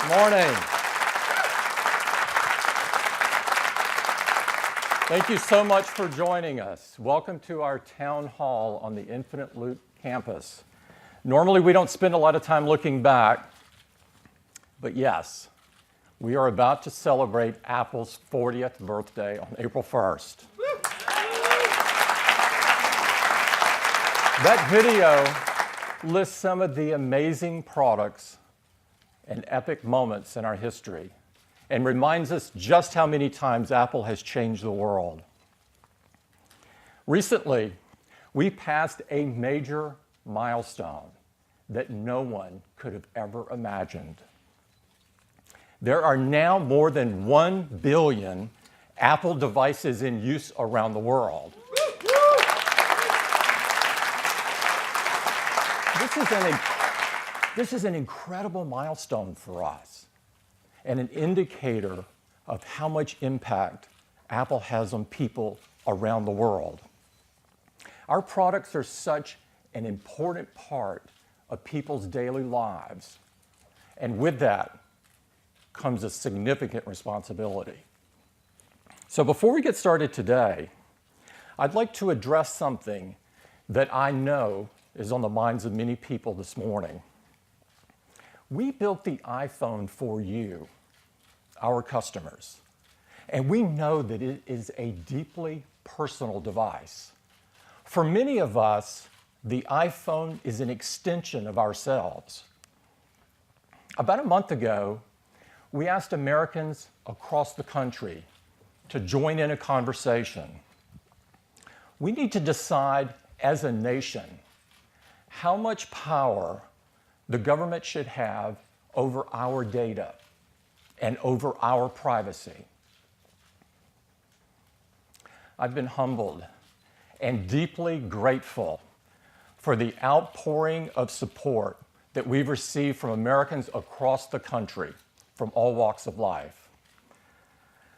Morning. Thank you so much for joining us. Welcome to our town hall on the Infinite Loop campus. Normally, we don't spend a lot of time looking back, but yes, we are about to celebrate Apple's 40th birthday on April 1st. That video lists some of the amazing products and epic moments in our history and reminds us just how many times Apple has changed the world. Recently, we passed a major milestone that no one could have ever imagined. There are now more than 1 billion Apple devices in use around the world. This is an incredible milestone for us and an indicator of how much impact Apple has on people around the world. Our products are such an important part of people's daily lives, and with that comes a significant responsibility. So before we get started today, I'd like to address something that I know is on the minds of many people this morning. We built the iPhone for you, our customers, and we know that it is a deeply personal device. For many of us, the iPhone is an extension of ourselves. About a month ago, we asked Americans across the country to join in a conversation. We need to decide as a nation how much power the government should have over our data and over our privacy. I've been humbled and deeply grateful for the outpouring of support that we've received from Americans across the country from all walks of life.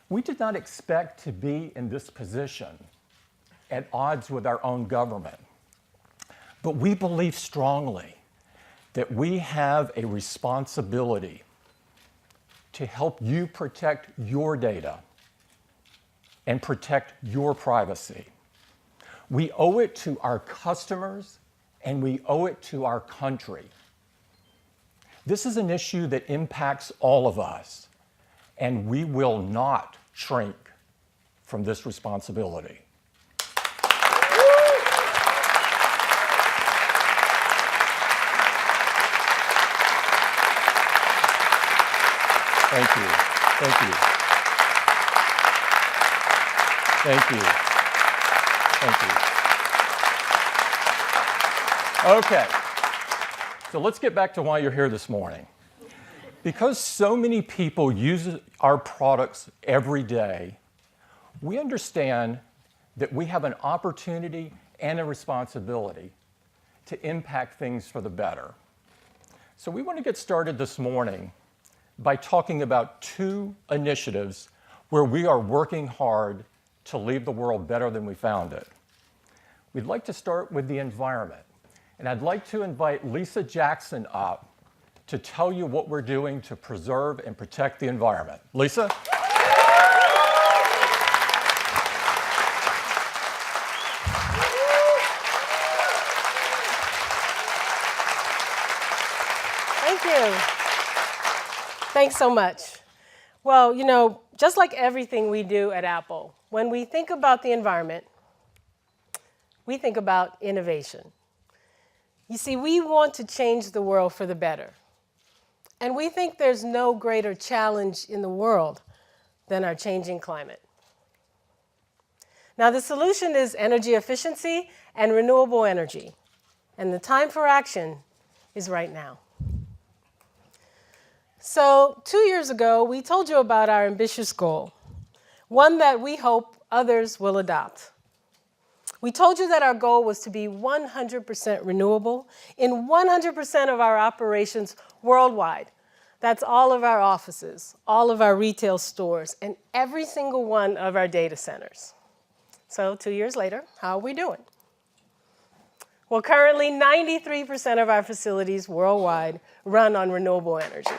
We did not expect to be in this position at odds with our own government, but we believe strongly that we have a responsibility to help you protect your data and protect your privacy. We owe it to our customers and we owe it to our country. This is an issue that impacts all of us, and we will not shrink from this responsibility. Thank you. Thank you. Thank you. Thank you. Okay, so let's get back to why you're here this morning. Because so many people use our products every day, we understand that we have an opportunity and a responsibility to impact things for the better. So we want to get started this morning by talking about 2 initiatives where we are working hard to leave the world better than we found it. We'd like to start with the environment, and I'd like to invite Lisa Jackson up to tell you what we're doing to preserve and protect the environment. Lisa? Thank you. Thanks so much. Well, you know, just like everything we do at Apple, when we think about the environment, we think about innovation. You see, we want to change the world for the better. And we think there's no greater challenge in the world than our changing climate. Now, the solution is energy efficiency and renewable energy. And the time for action is right now. So 2 years ago, we told you about our ambitious goal, one that we hope others will adopt. We told you that our goal was to be 100% renewable in 100% of our operations worldwide. That's all of our offices, all of our retail stores, and every single one of our data centers. So 2 years later, how are we doing? Well, currently 93% of our facilities worldwide run on renewable energy.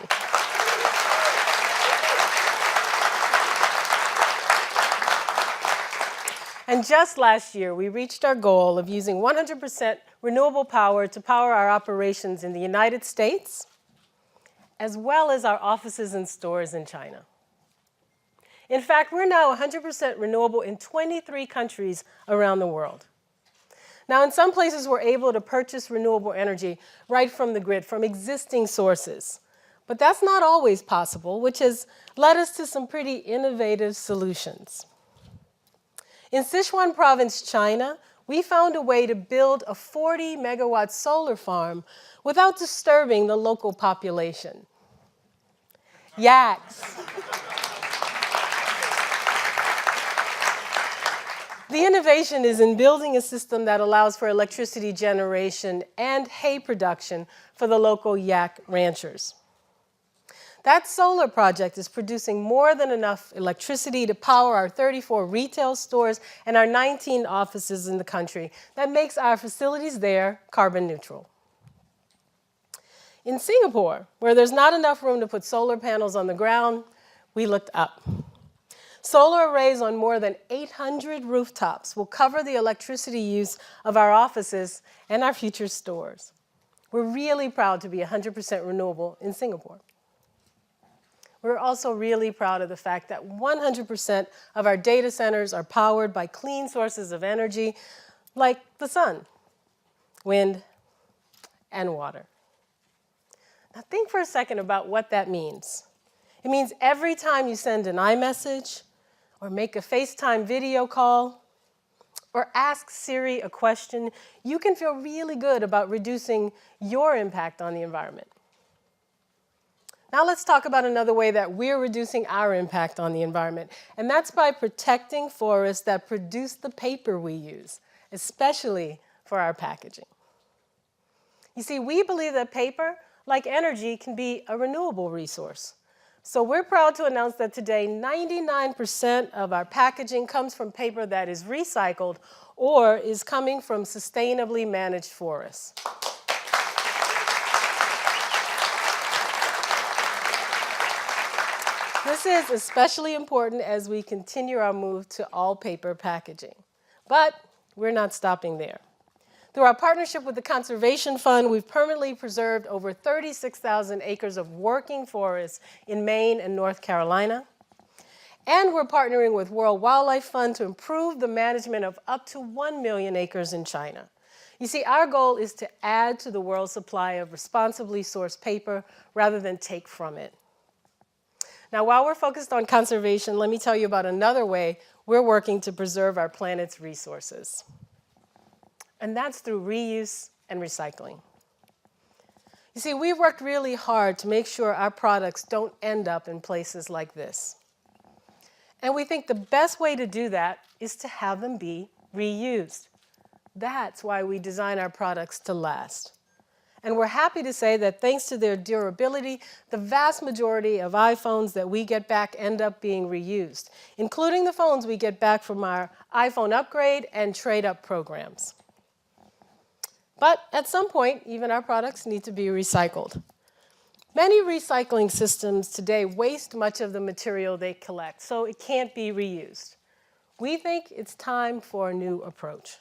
And just last year, we reached our goal of using 100% renewable power to power our operations in the United States, as well as our offices and stores in China. In fact, we're now 100% renewable in 23 countries around the world. Now, in some places, we're able to purchase renewable energy right from the grid, from existing sources. But that's not always possible, which has led us to some pretty innovative solutions. In Sichuan province, China, we found a way to build a 40-megawatt solar farm without disturbing the local population. Yaks. The innovation is in building a system that allows for electricity generation and hay production for the local yak ranchers. That solar project is producing more than enough electricity to power our 34 retail stores and our 19 offices in the country. That makes our facilities there carbon neutral. In Singapore, where there's not enough room to put solar panels on the ground, we looked up. Solar arrays on more than 800 rooftops will cover the electricity use of our offices and our future stores. We're really proud to be 100% renewable in Singapore. We're also really proud of the fact that 100% of our data centers are powered by clean sources of energy like the sun, wind, and water. Now think for a second about what that means. It means every time you send an iMessage, or make a FaceTime video call, or ask Siri a question, you can feel really good about reducing your impact on the environment. Now let's talk about another way that we're reducing our impact on the environment, and that's by protecting forests that produce the paper we use, especially for our packaging. You see, we believe that paper, like energy, can be a renewable resource. So we're proud to announce that today 99% of our packaging comes from paper that is recycled or is coming from sustainably managed forests. This is especially important as we continue our move to all paper packaging. But we're not stopping there. Through our partnership with the Conservation Fund, we've permanently preserved over 36,000 acres of working forests in Maine and North Carolina. And we're partnering with World Wildlife Fund to improve the management of up to 1 million acres in China. You see, our goal is to add to the world's supply of responsibly sourced paper rather than take from it. Now, while we're focused on conservation, let me tell you about another way we're working to preserve our planet's resources. And that's through reuse and recycling. You see, we've worked really hard to make sure our products don't end up in places like this. And we think the best way to do that is to have them be reused. That's why we design our products to last. And we're happy to say that thanks to their durability, the vast majority of iPhones that we get back end up being reused, including the phones we get back from our iPhone upgrade and trade-up programs. But at some point, even our products need to be recycled. Many recycling systems today waste much of the material they collect, so it can't be reused. We think it's time for a new approach.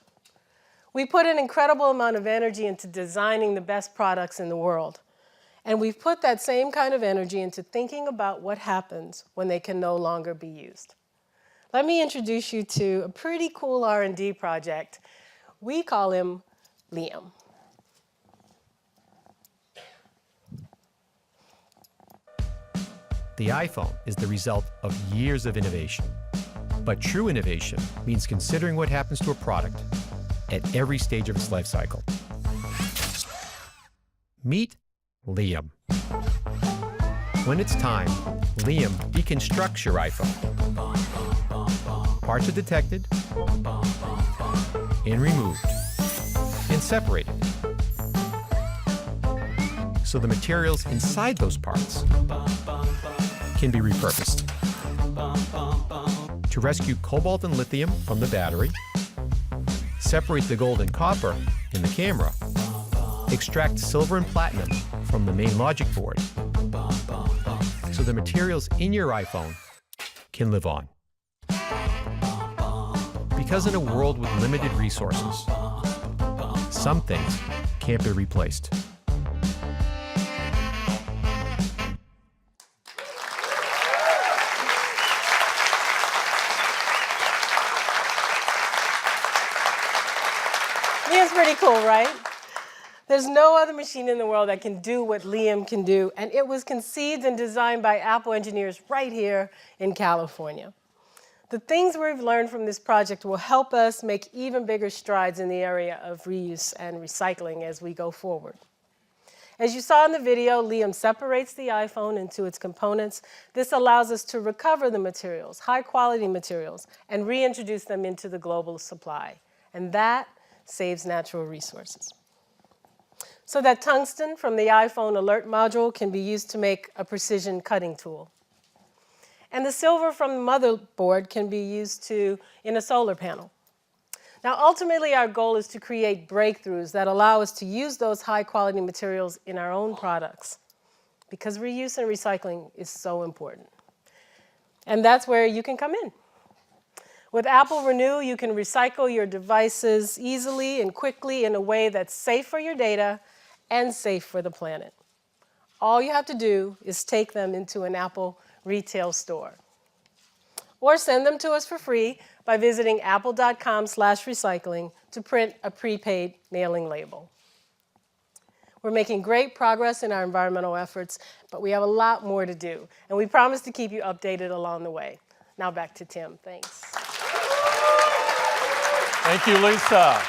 We put an incredible amount of energy into designing the best products in the world. And we've put that same kind of energy into thinking about what happens when they can no longer be used. Let me introduce you to a pretty cool R&D project. We call him Liam. The iPhone is the result of years of innovation. But true innovation means considering what happens to a product at every stage of its life cycle. Meet Liam. When it's time, Liam deconstructs your iPhone. Parts are detected and removed and separated. So the materials inside those parts can be repurposed. To rescue cobalt and lithium from the battery, separate the gold and copper in the camera, extract silver and platinum from the main logic board, so the materials in your iPhone can live on. Because in a world with limited resources, some things can't be replaced. Liam's pretty cool, right? There's no other machine in the world that can do what Liam can do, and it was conceived and designed by Apple engineers right here in California. The things we've learned from this project will help us make even bigger strides in the area of reuse and recycling as we go forward. As you saw in the video, Liam separates the iPhone into its components. This allows us to recover the materials, high-quality materials, and reintroduce them into the global supply. And that saves natural resources. So that tungsten from the iPhone alert module can be used to make a precision cutting tool. And the silver from the motherboard can be used in a solar panel. Now, ultimately, our goal is to create breakthroughs that allow us to use those high-quality materials in our own products, because reuse and recycling is so important. And that's where you can come in. With Apple Renew, you can recycle your devices easily and quickly in a way that's safe for your data and safe for the planet. All you have to do is take them into an Apple retail store, or send them to us for free by visiting apple.com/recycling to print a prepaid mailing label. We're making great progress in our environmental efforts, but we have a lot more to do, and we promise to keep you updated along the way. Now back to Tim. Thanks. Thank you, Lisa.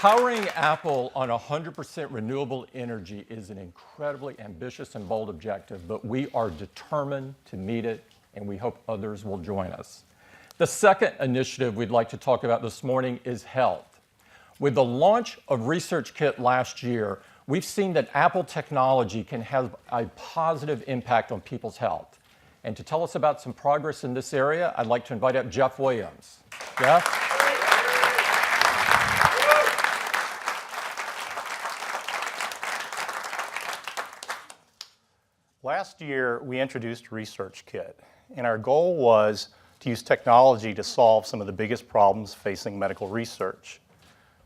Powering Apple on 100% renewable energy is an incredibly ambitious and bold objective, but we are determined to meet it, and we hope others will join us. The second initiative we'd like to talk about this morning is health. With the launch of ResearchKit last year, we've seen that Apple technology can have a positive impact on people's health. And to tell us about some progress in this area, I'd like to invite up Jeff Williams. Jeff? Last year, we introduced ResearchKit, and our goal was to use technology to solve some of the biggest problems facing medical research.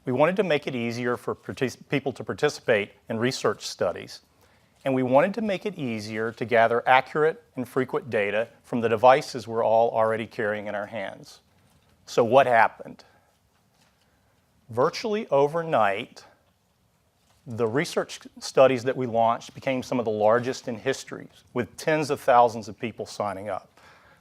We wanted to make it easier for people to participate in research studies, and we wanted to make it easier to gather accurate and frequent data from the devices we're all already carrying in our hands. So what happened? Virtually overnight, the research studies that we launched became some of the largest in history, with tens of thousands of people signing up.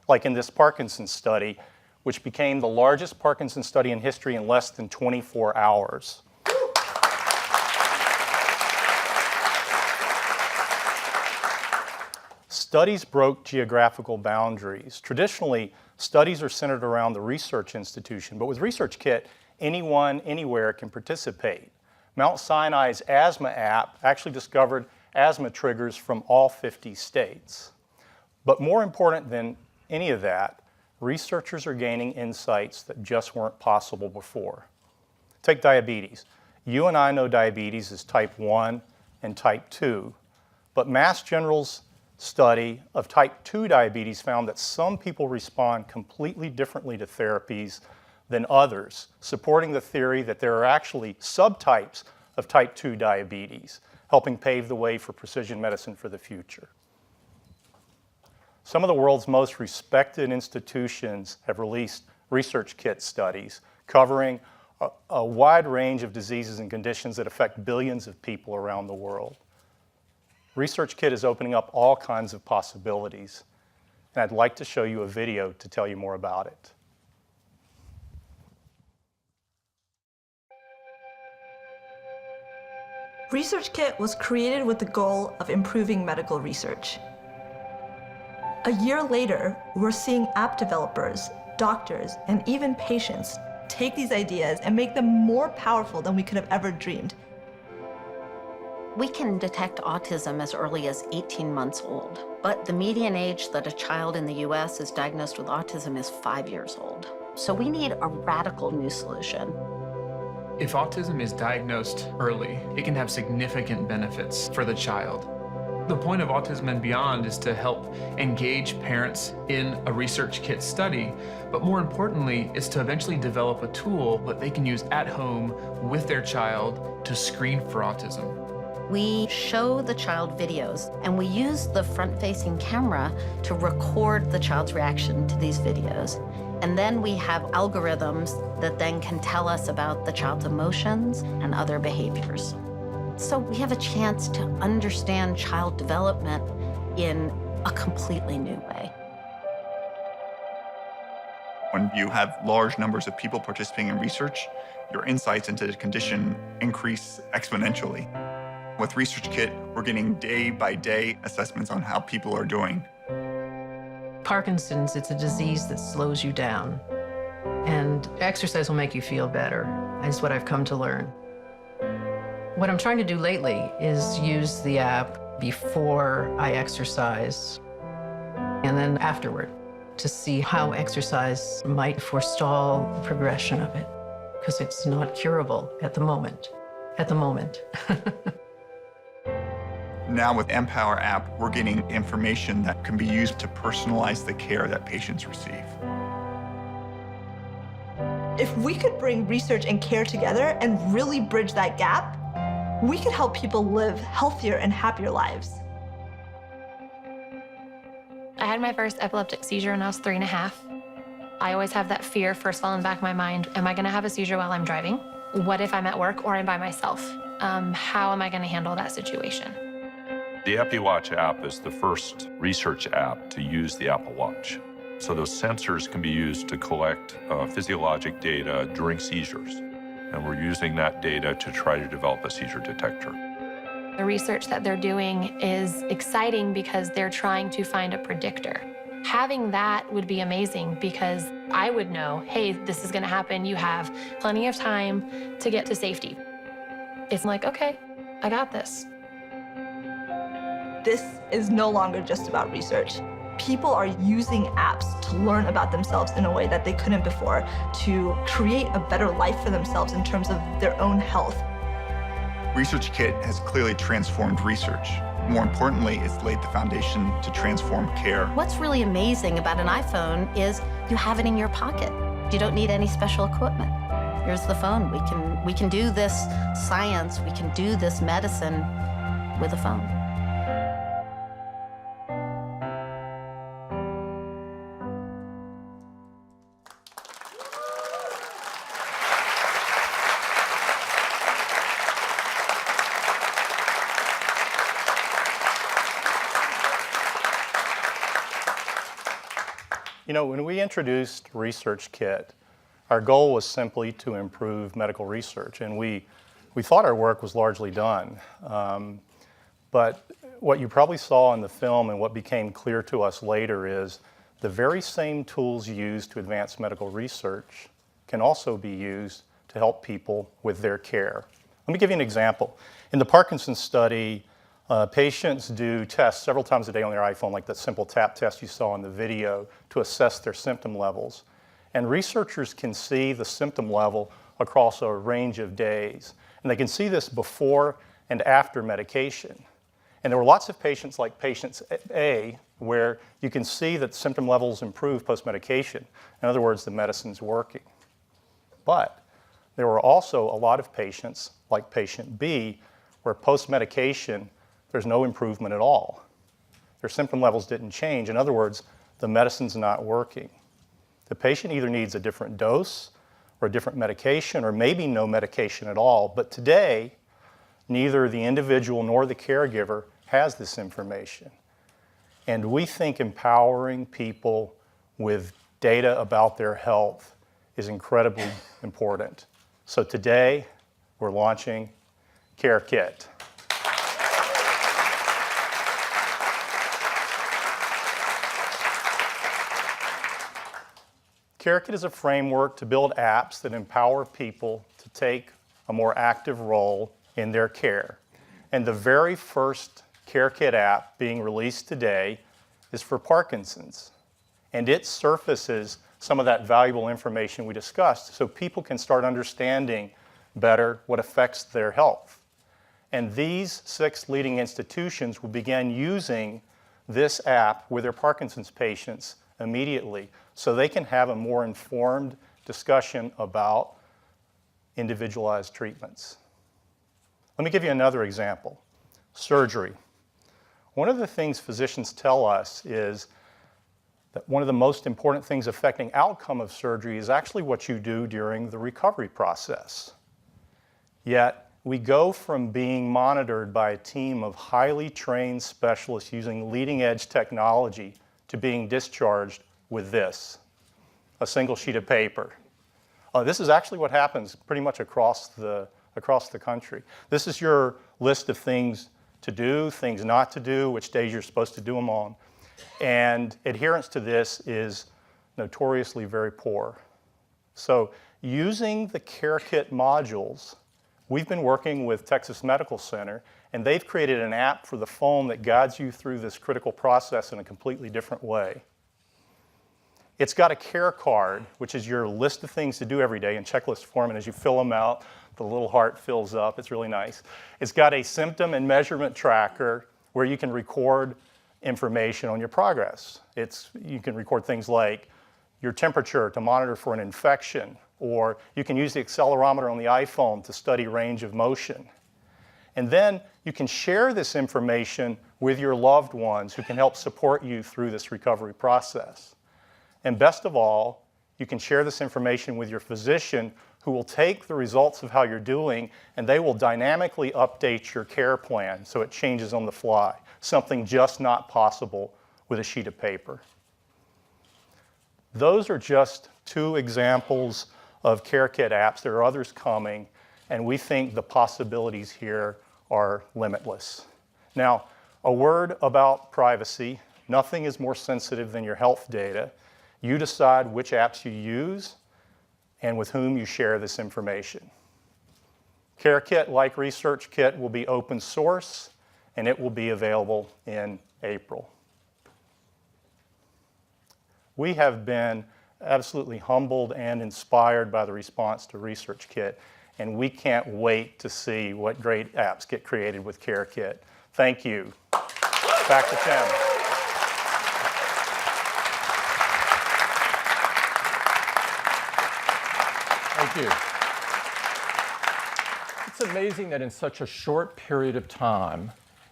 Like in this Parkinson's study, which became the largest Parkinson's study in history in less than 24 hours. Studies broke geographical boundaries. Traditionally, studies are centered around the research institution, but with ResearchKit, anyone, anywhere can participate. Mount Sinai's asthma app actually discovered asthma triggers from all 50 states. But more important than any of that, researchers are gaining insights that just weren't possible before. Take diabetes. You and I know diabetes is type 1 and type 2, but Mass General's study of type 2 diabetes found that some people respond completely differently to therapies than others, supporting the theory that there are actually subtypes of type 2 diabetes, helping pave the way for precision medicine for the future. Some of the world's most respected institutions have released ResearchKit studies covering a wide range of diseases and conditions that affect billions of people around the world. ResearchKit is opening up all kinds of possibilities, and I'd like to show you a video to tell you more about it. ResearchKit was created with the goal of improving medical research. A year later, we're seeing app developers, doctors, and even patients take these ideas and make them more powerful than we could have ever dreamed. We can detect autism as early as 18 months old, but the median age that a child in the US is diagnosed with autism is 5 years old. So we need a radical new solution. If autism is diagnosed early, it can have significant benefits for the child. The point of Autism and Beyond is to help engage parents in a ResearchKit study, but more importantly, is to eventually develop a tool that they can use at home with their child to screen for autism. We show the child videos, and we use the front-facing camera to record the child's reaction to these videos. And then we have algorithms that then can tell us about the child's emotions and other behaviors. So we have a chance to understand child development in a completely new way. When you have large numbers of people participating in research, your insights into the condition increase exponentially. With ResearchKit, we're getting day-by-day assessments on how people are doing. Parkinson's, it's a disease that slows you down. And exercise will make you feel better, is what I've come to learn. What I'm trying to do lately is use the app before I exercise and then afterward to see how exercise might forestall the progression of it, because it's not curable at the moment. Now with Empower app, we're getting information that can be used to personalize the care that patients receive. If we could bring research and care together and really bridge that gap, we could help people live healthier and happier lives. I had my first epileptic seizure when I was 3.5. I always have that fear first of all in the back of my mind. Am I gonna have a seizure while I'm driving? What if I'm at work or I'm by myself? How am I gonna handle that situation? The EpiWatch app is the first research app to use the Apple Watch. So those sensors can be used to collect physiologic data during seizures. And we're using that data to try to develop a seizure detector. The research that they're doing is exciting because they're trying to find a predictor. Having that would be amazing because I would know, hey, this is gonna happen. You have plenty of time to get to safety. It's like, okay, I got this. This is no longer just about research. People are using apps to learn about themselves in a way that they couldn't before, to create a better life for themselves in terms of their own health. ResearchKit has clearly transformed research. More importantly, it's laid the foundation to transform care. What's really amazing about an iPhone is you have it in your pocket. You don't need any special equipment. Here's the phone. We can do this science, we can do this medicine with a phone. You know, when we introduced ResearchKit, our goal was simply to improve medical research, and we thought our work was largely done. But what you probably saw in the film and what became clear to us later is the very same tools used to advance medical research can also be used to help people with their care. Let me give you an example. In the Parkinson's study, patients do tests several times a day on their iPhone, like that simple tap test you saw in the video, to assess their symptom levels. And researchers can see the symptom level across a range of days. And they can see this before and after medication. And there were lots of patients like patient A, where you can see that symptom levels improve post-medication. In other words, the medicine's working. But there were also a lot of patients like patient B, where post-medication, there's no improvement at all. Their symptom levels didn't change. In other words, the medicine's not working. The patient either needs a different dose or a different medication or maybe no medication at all. But today, neither the individual nor the caregiver has this information. And we think empowering people with data about their health is incredibly important. So today, we're launching CareKit. CareKit is a framework to build apps that empower people to take a more active role in their care. And the very first CareKit app being released today is for Parkinson's. And it surfaces some of that valuable information we discussed so people can start understanding better what affects their health. And these 6 leading institutions will begin using this app with their Parkinson's patients immediately so they can have a more informed discussion about individualized treatments. Let me give you another example. Surgery. One of the things physicians tell us is that one of the most important things affecting outcome of surgery is actually what you do during the recovery process. Yet, we go from being monitored by a team of highly trained specialists using leading-edge technology to being discharged with this, a single sheet of paper. This is actually what happens pretty much across the country. This is your list of things to do, things not to do, which days you're supposed to do them on. And adherence to this is notoriously very poor. So using the CareKit modules, we've been working with Texas Medical Center, and they've created an app for the phone that guides you through this critical process in a completely different way. It's got a care card, which is your list of things to do every day in checklist form, and as you fill them out, the little heart fills up. It's really nice. It's got a symptom and measurement tracker where you can record information on your progress. You can record things like your temperature to monitor for an infection, or you can use the accelerometer on the iPhone to study range of motion. And then you can share this information with your loved ones who can help support you through this recovery process. And best of all, you can share this information with your physician who will take the results of how you're doing and they will dynamically update your care plan so it changes on the fly, something just not possible with a sheet of paper. Those are just 2 examples of CareKit apps. There are others coming, and we think the possibilities here are limitless. Now, a word about privacy. Nothing is more sensitive than your health data. You decide which apps you use and with whom you share this information. CareKit, like ResearchKit, will be open source, and it will be available in April. We have been absolutely humbled and inspired by the response to ResearchKit, and we can't wait to see what great apps get created with CareKit. Thank you. Back to Tim. Thank you. It's amazing that in such a short period of time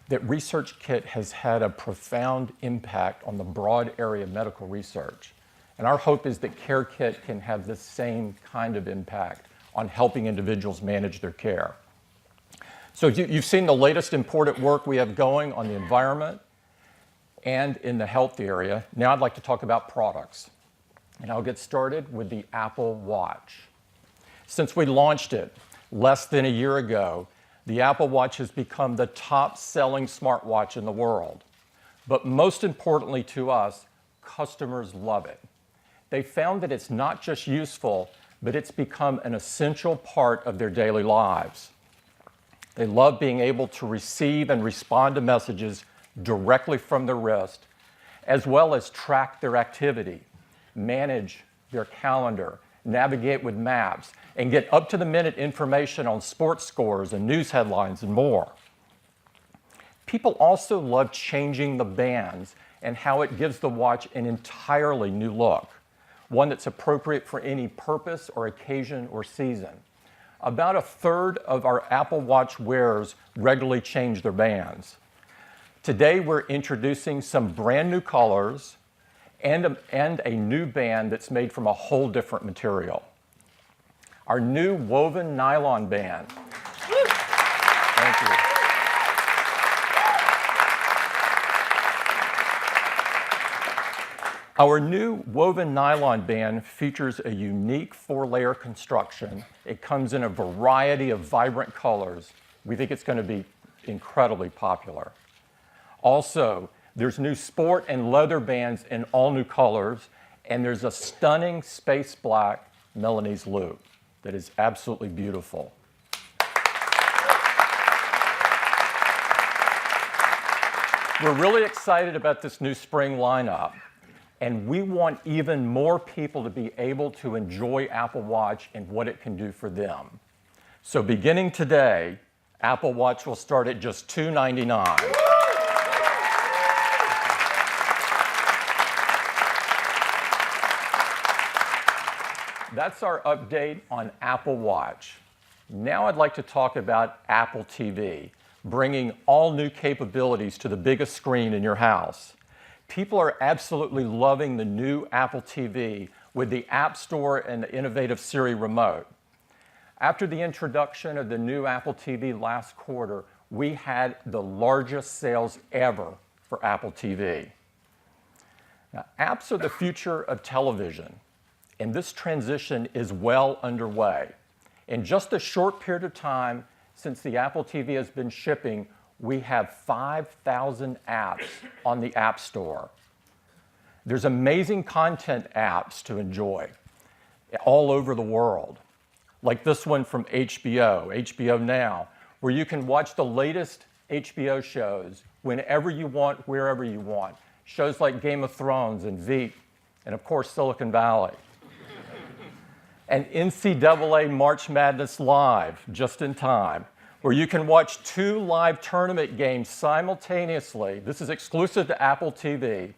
that ResearchKit has had a profound impact on the broad area of medical research. And our hope is that CareKit can have the same kind of impact on helping individuals manage their care. So you've seen the latest important work we have going on the environment and in the health area. Now I'd like to talk about products. And I'll get started with the Apple Watch. Since we launched it less than a year ago, the Apple Watch has become the top-selling smartwatch in the world. But most importantly to us, customers love it. They found that it's not just useful, but it's become an essential part of their daily lives. They love being able to receive and respond to messages directly from their wrist, as well as track their activity, manage their calendar, navigate with maps, and get up-to-the-minute information on sports scores and news headlines and more. People also love changing the bands and how it gives the watch an entirely new look, one that's appropriate for any purpose or occasion or season. About 1/3 of our Apple Watch wearers regularly change their bands. Today, we're introducing some brand new colors and a new band that's made from a whole different material. Our new woven nylon band. Thank you. Our new woven nylon band features a unique 4-layer construction. It comes in a variety of vibrant colors. We think it's going to be incredibly popular. Also, there's new sport and leather bands in all new colors, and there's a stunning space black Milanese loop that is absolutely beautiful. We're really excited about this new spring lineup, and we want even more people to be able to enjoy Apple Watch and what it can do for them. So beginning today, Apple Watch will start at just $299. That's our update on Apple Watch. Now I'd like to talk about Apple TV, bringing all new capabilities to the biggest screen in your house. People are absolutely loving the new Apple TV with the App Store and the innovative Siri remote. After the introduction of the new Apple TV last quarter, we had the largest sales ever for Apple TV. Now, apps are the future of television, and this transition is well underway. In just a short period of time since the Apple TV has been shipping, we have 5,000 apps on the App Store. There's amazing content apps to enjoy all over the world, like this one from HBO Now, where you can watch the latest HBO shows whenever you want, wherever you want. Shows like Game of Thrones and Veep, and of course Silicon Valley. And NCAA March Madness Live, just in time, where you can watch 2 live tournament games simultaneously. This is exclusive to Apple TV.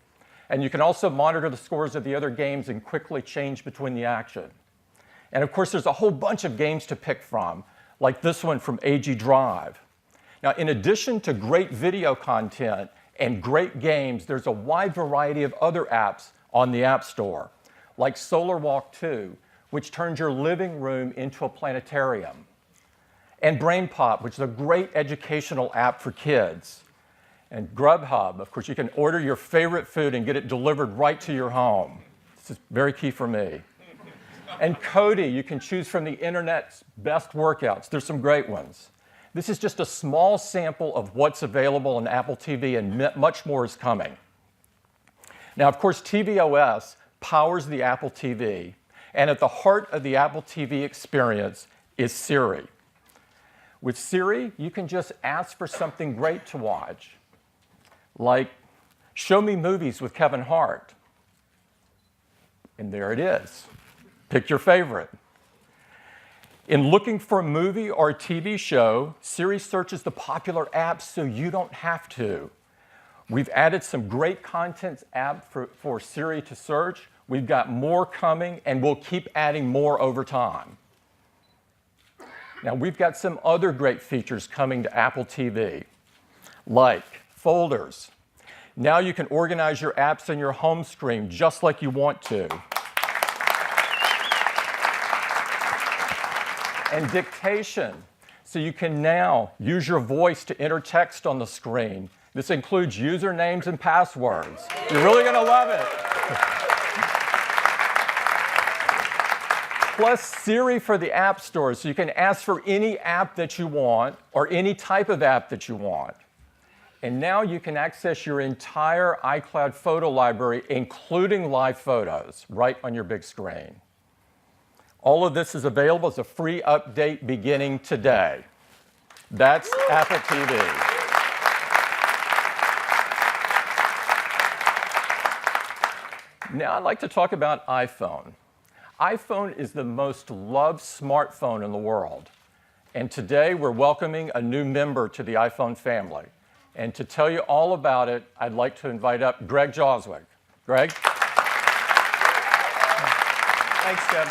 And you can also monitor the scores of the other games and quickly change between the action. And of course, there's a whole bunch of games to pick from, like this one from AG Drive. Now, in addition to great video content and great games, there's a wide variety of other apps on the App Store, like SolarWalk 2, which turns your living room into a planetarium, and BrainPop, which is a great educational app for kids, and Grubhub. Of course, you can order your favorite food and get it delivered right to your home. This is very key for me. And Cody, you can choose from the internet's best workouts. There's some great ones. This is just a small sample of what's available on Apple TV, and much more is coming. Now, of course, tvOS powers the Apple TV, and at the heart of the Apple TV experience is Siri. With Siri, you can just ask for something great to watch, like show me movies with Kevin Hart. And there it is. Pick your favorite. In looking for a movie or a TV show, Siri searches the popular apps so you don't have to. We've added some great content apps for Siri to search. We've got more coming, and we'll keep adding more over time. Now, we've got some other great features coming to Apple TV, like folders. Now you can organize your apps in your home screen just like you want to. And dictation, so you can now use your voice to enter text on the screen. This includes usernames and passwords. You're really going to love it. Plus Siri for the App Store, so you can ask for any app that you want or any type of app that you want. And now you can access your entire iCloud photo library, including live photos, right on your big screen. All of this is available as a free update beginning today. That's Apple TV. Now I'd like to talk about iPhone. iPhone is the most loved smartphone in the world. And today we're welcoming a new member to the iPhone family. And to tell you all about it, I'd like to invite up Greg Joswick. Greg? Thanks, Tim.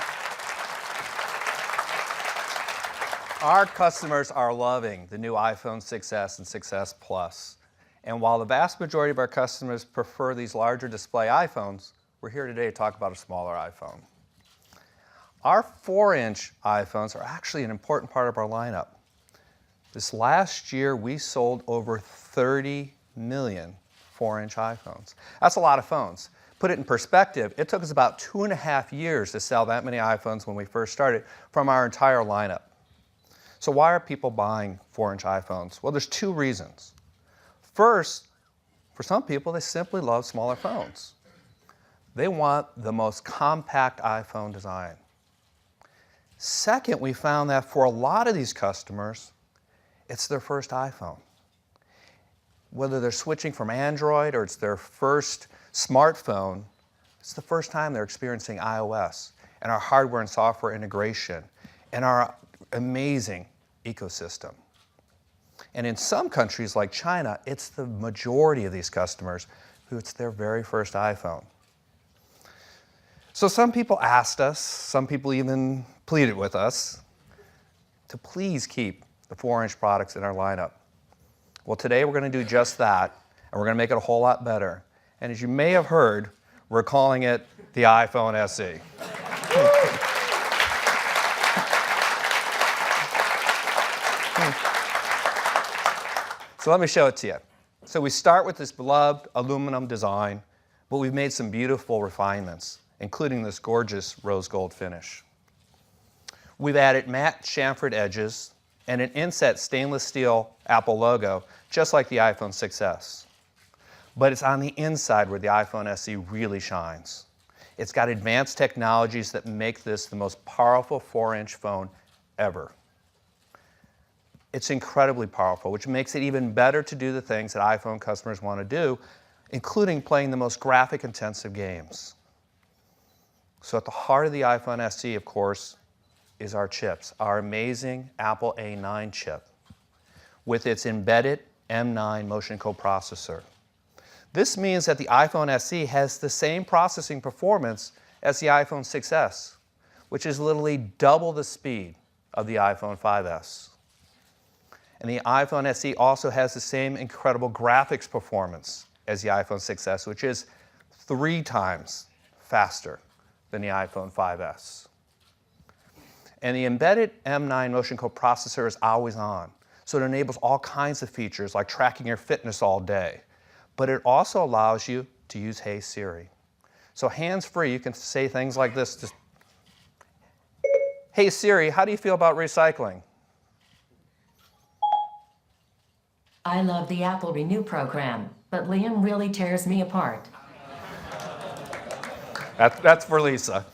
Our customers are loving the new iPhone 6s and 6s Plus. And while the vast majority of our customers prefer these larger display iPhones, we're here today to talk about a smaller iPhone. Our 4-inch iPhones are actually an important part of our lineup. This last year, we sold over 30 million 4-inch iPhones. That's a lot of phones. Put it in perspective, it took us about 2.5 years to sell that many iPhones when we first started from our entire lineup. So why are people buying 4-inch iPhones? Well, there's 2 reasons. First, for some people, they simply love smaller phones. They want the most compact iPhone design. Second, we found that for a lot of these customers, it's their first iPhone. Whether they're switching from Android or it's their first smartphone, it's the first time they're experiencing iOS and our hardware and software integration and our amazing ecosystem. And in some countries like China, it's the majority of these customers who it's their very first iPhone. So some people asked us, some people even pleaded with us to please keep the 4-inch products in our lineup. Well, today we're going to do just that, and we're going to make it a whole lot better. And as you may have heard, we're calling it the iPhone SE. So let me show it to you. So we start with this beloved aluminum design, but we've made some beautiful refinements, including this gorgeous rose gold finish. We've added matte chamfered edges and an inset stainless steel Apple logo, just like the iPhone 6s. But it's on the inside where the iPhone SE really shines. It's got advanced technologies that make this the most powerful 4-inch phone ever. It's incredibly powerful, which makes it even better to do the things that iPhone customers want to do, including playing the most graphic-intensive games. So at the heart of the iPhone SE, of course, is our chips, our amazing Apple A9 chip with its embedded M9 motion coprocessor. This means that the iPhone SE has the same processing performance as the iPhone 6s, which is literally double the speed of the iPhone 5s. And the iPhone SE also has the same incredible graphics performance as the iPhone 6s, which is 3 times faster than the iPhone 5s. And the embedded M9 motion coprocessor is always on, so it enables all kinds of features like tracking your fitness all day. But it also allows you to use Hey Siri. So hands-free, you can say things like this, just, "Hey Siri, how do you feel about recycling?" I love the Apple Renew program, but Liam really tears me apart. That's for Lisa.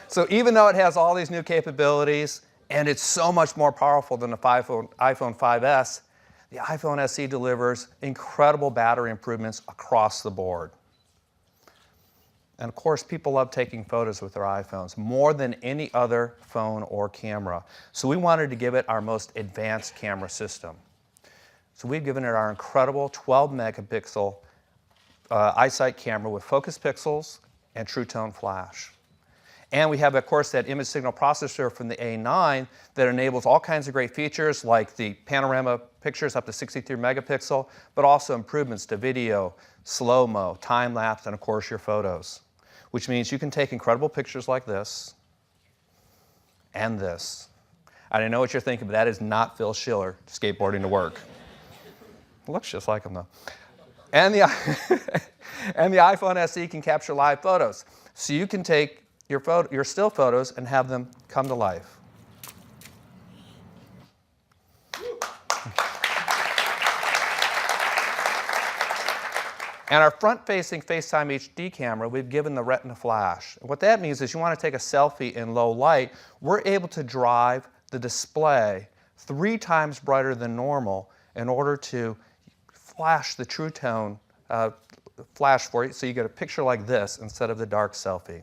So even though it has all these new capabilities, and it's so much more powerful than the iPhone 5s, the iPhone SE delivers incredible battery improvements across the board. And of course, people love taking photos with their iPhones more than any other phone or camera. So we wanted to give it our most advanced camera system. So we've given it our incredible 12-megapixel iSight camera with focus pixels and True Tone flash. And we have, of course, that image signal processor from the A9 that enables all kinds of great features like the panorama pictures up to 63 megapixel, but also improvements to video, slow-mo, time-lapse, and of course your photos, which means you can take incredible pictures like this and this. I don't know what you're thinking, but that is not Phil Schiller skateboarding to work. It looks just like him, though. And the iPhone SE can capture live photos. So you can take your still photos and have them come to life. And our front-facing FaceTime HD camera, we've given the Retina Flash. What that means is you want to take a selfie in low light, we're able to drive the display 3 times brighter than normal in order to flash the True Tone flash for you, so you get a picture like this instead of the dark selfie.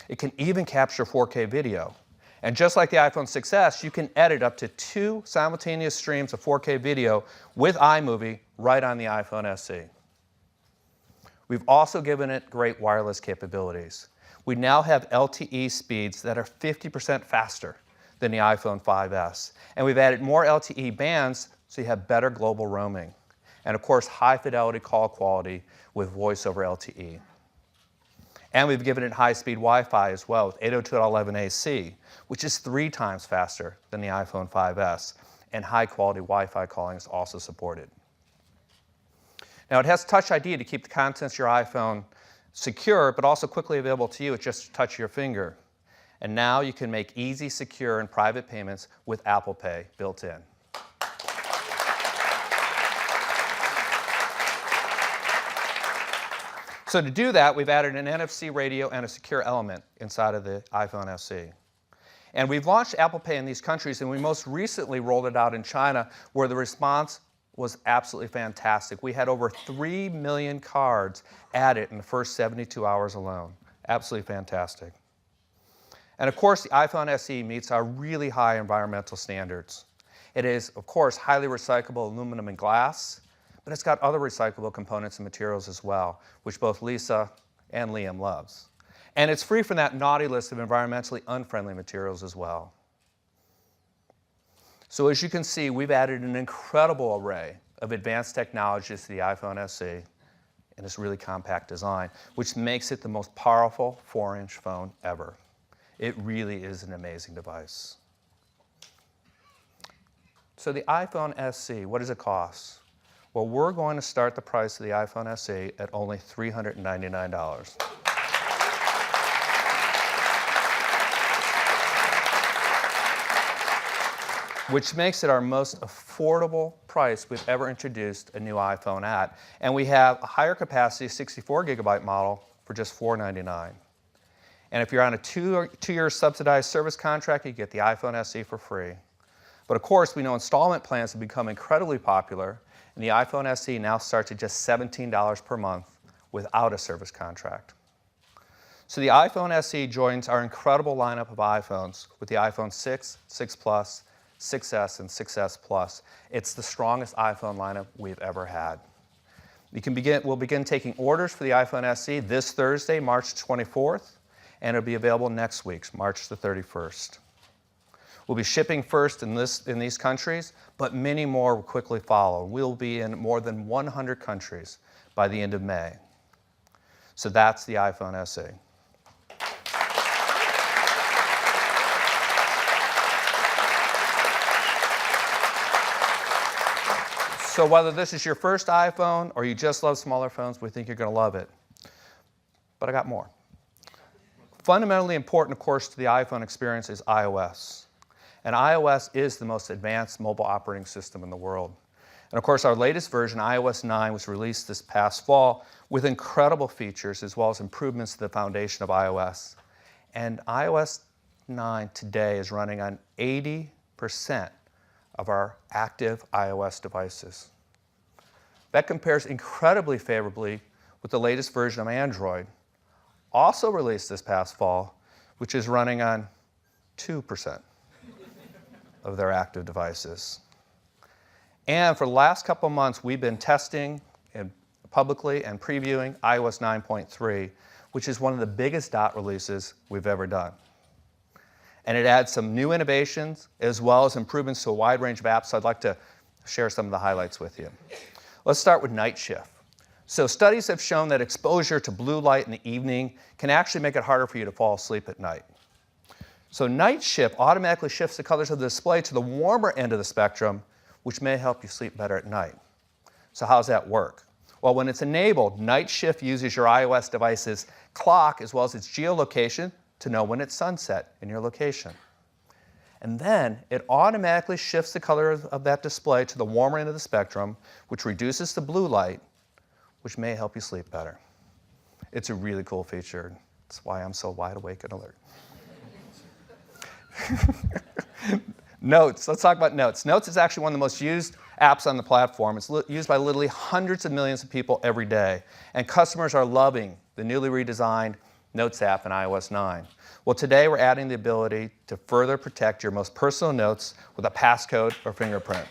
It can even capture 4K video. And just like the iPhone 6s, you can edit up to 2 simultaneous streams of 4K video with iMovie right on the iPhone SE. We've also given it great wireless capabilities. We now have LTE speeds that are 50% faster than the iPhone 5s. And we've added more LTE bands so you have better global roaming. And of course, high fidelity call quality with voice over LTE. And we've given it high-speed Wi-Fi as well with 802.11ac, which is 3 times faster than the iPhone 5s. And high-quality Wi-Fi calling is also supported. Now, it has Touch ID to keep the contents of your iPhone secure, but also quickly available to you with just a touch of your finger. And now you can make easy, secure, and private payments with Apple Pay built in. So to do that, we've added an NFC radio and a secure element inside of the iPhone SE. And we've launched Apple Pay in these countries, and we most recently rolled it out in China, where the response was absolutely fantastic. We had over 3 million cards added in the first 72 hours alone. Absolutely fantastic. And of course, the iPhone SE meets our really high environmental standards. It is, of course, highly recyclable aluminum and glass, but it's got other recyclable components and materials as well, which both Lisa and Liam loves. And it's free from that naughty list of environmentally unfriendly materials as well. So as you can see, we've added an incredible array of advanced technologies to the iPhone SE in this really compact design, which makes it the most powerful 4-inch phone ever. It really is an amazing device. So the iPhone SE, what does it cost? Well, we're going to start the price of the iPhone SE at only $399. Which makes it our most affordable price we've ever introduced a new iPhone at. And we have a higher capacity 64GB model for just $499. And if you're on a two-year subsidized service contract, you get the iPhone SE for free. But of course, we know installment plans have become incredibly popular, and the iPhone SE now starts at just $17 per month without a service contract. So the iPhone SE joins our incredible lineup of iPhones with the iPhone 6, 6 Plus, 6S, and 6S Plus. It's the strongest iPhone lineup we've ever had. We'll begin taking orders for the iPhone SE this Thursday, March 24th, and it'll be available next week, March the 31st. We'll be shipping first in these countries, but many more will quickly follow. We'll be in more than 100 countries by the end of May. So that's the iPhone SE. So whether this is your first iPhone or you just love smaller phones, we think you're going to love it. But I got more. Fundamentally important, of course, to the iPhone experience is iOS. And iOS is the most advanced mobile operating system in the world. And of course, our latest version, iOS 9, was released this past fall with incredible features as well as improvements to the foundation of iOS. And iOS 9 today is running on 80% of our active iOS devices. That compares incredibly favorably with the latest version of Android, also released this past fall, which is running on 2% of their active devices. And for the last couple of months, we've been testing publicly and previewing iOS 9.3, which is one of the biggest dot releases we've ever done. And it adds some new innovations as well as improvements to a wide range of apps, so I'd like to share some of the highlights with you. Let's start with Night Shift. So studies have shown that exposure to blue light in the evening can actually make it harder for you to fall asleep at night. So Night Shift automatically shifts the colors of the display to the warmer end of the spectrum, which may help you sleep better at night. So how does that work? Well, when it's enabled, Night Shift uses your iOS device's clock as well as its geolocation to know when it's sunset in your location. And then it automatically shifts the color of that display to the warmer end of the spectrum, which reduces the blue light, which may help you sleep better. It's a really cool feature. That's why I'm so wide awake and alert. Notes, let's talk about Notes. Notes is actually one of the most used apps on the platform. It's used by literally hundreds of millions of people every day. And customers are loving the newly redesigned Notes app in iOS 9. Well, today we're adding the ability to further protect your most personal notes with a passcode or fingerprint.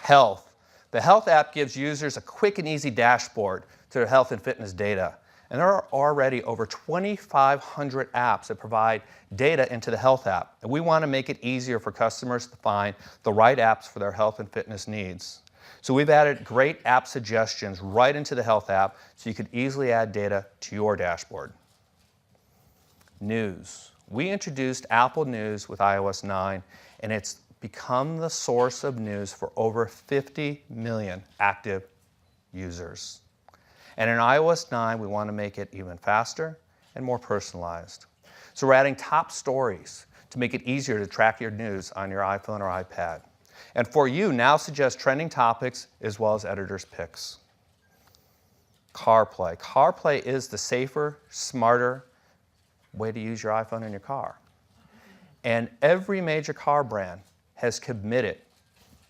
Health. The Health app gives users a quick and easy dashboard to their health and fitness data. And there are already over 2,500 apps that provide data into the Health app. And we want to make it easier for customers to find the right apps for their health and fitness needs. So we've added great app suggestions right into the Health app so you could easily add data to your dashboard. News. We introduced Apple News with iOS 9, and it's become the source of news for over 50 million active users. And in iOS 9, we want to make it even faster and more personalized. So we're adding top stories to make it easier to track your news on your iPhone or iPad. And for you, now suggest trending topics as well as editor's picks. CarPlay. CarPlay is the safer, smarter way to use your iPhone in your car. And every major car brand has committed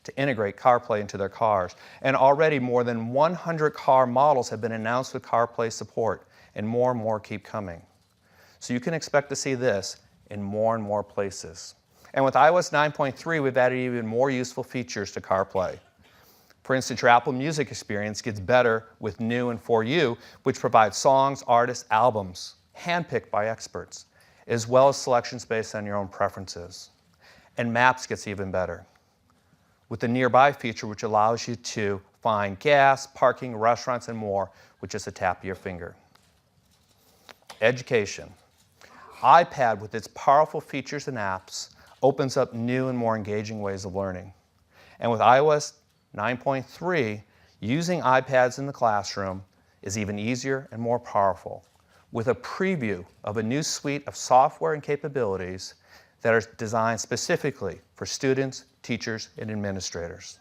to integrate CarPlay into their cars. And already more than 100 car models have been announced with CarPlay support, and more keep coming. So you can expect to see this in more and more places. And with iOS 9.3, we've added even more useful features to CarPlay. For instance, your Apple Music experience gets better with New and For You, which provides songs, artists, albums, handpicked by experts, as well as selections based on your own preferences. And Maps gets even better with the Nearby feature, which allows you to find gas, parking, restaurants, and more with just a tap of your finger. Education. iPad, with its powerful features and apps, opens up new and more engaging ways of learning. And with iOS 9.3, using iPads in the classroom is even easier and more powerful, with a preview of a new suite of software and capabilities that are designed specifically for students, teachers, and administrators.